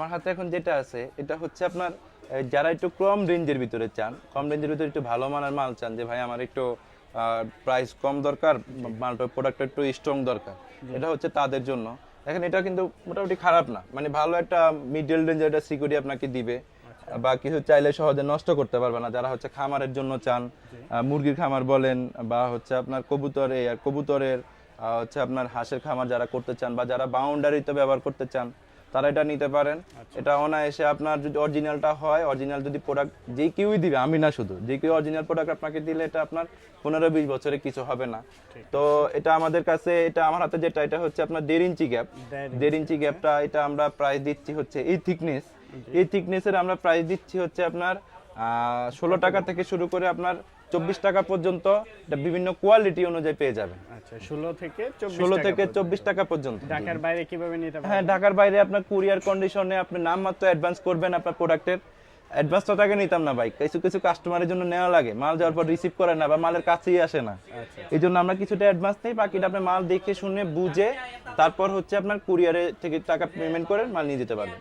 আমার হাতে এখন যেটা আছে এটা হচ্ছে আপনার যারা একটু কম রেঞ্জের ভিতরে চান, কম রেঞ্জের ভিতরে একটু ভালো মানের মাল চান, যে ভাই আমার একটু প্রাইস কম দরকার, মালটা প্রোডাক্টটা একটু স্ট্রং দরকার, এটা হচ্ছে তাদের জন্য। এখন এটা কিন্তু মোটামুটি খারাপ না, মানে ভালো একটা মিডল রেঞ্জের একটা সিকিউরিটি আপনাকে দিবে, বা কিছু চাইলে সহজে নষ্ট করতে পারবে না। যারা হচ্ছে খামারের জন্য চান, মুরগির খামার বলেন, বা হচ্ছে আপনার কবুতরের হচ্ছে আপনার হাঁসের খামার যারা করতে চান, বা যারা বাউন্ডারিতে ব্যবহার করতে চান, তারা এটা নিতে পারেন। এটা অনায়াসে আপনার যদি অরিজিনালটা হয়, অরিজিনাল যদি প্রোডাক্ট যে কেউই দিবে, আমি না শুধু, যে কেউ অরিজিনাল প্রোডাক্ট আপনাকে দিলে এটা আপনার 15-20 বছরে কিছু হবে না। তো এটা আমাদের কাছে, এটা আমার হাতে যেটা, এটা হচ্ছে আপনার 1.5 ইঞ্চি গ্যাপ। 1.5 ইঞ্চি গ্যাপটা এটা আমরা প্রাইস দিচ্ছি হচ্ছে এই থিকনেসের আমরা প্রাইস দিচ্ছি হচ্ছে আপনার 16 টাকা থেকে শুরু করে আপনার 24 টাকা পর্যন্ত। এটা বিভিন্ন কোয়ালিটি অনুযায়ী পেয়ে যাবেন। আচ্ছা, 16 থেকে 24 টাকা পর্যন্ত। ঢাকার বাইরে কিভাবে নিতে পারবেন? হ্যাঁ, ঢাকার বাইরে আপনার কুরিয়ার কন্ডিশনে আপনি নামমাত্র অ্যাডভান্স করবেন আপনার প্রোডাক্টের। অ্যাডভান্সটা টাকা নিতাম না ভাই, কিছু কিছু কাস্টমারের জন্য নেওয়া লাগে, মাল যাওয়ার পর রিসিভ করে না বা মালের কাছেই আসে না। এই জন্য আমরা কিছুটা অ্যাডভান্স নেই, বাকিটা আপনি মাল দেখে শুনে বুঝে তারপর হচ্ছে আপনার কুরিয়ারে থেকে টাকা পেমেন্ট করে মাল নিয়ে যেতে পারবেন।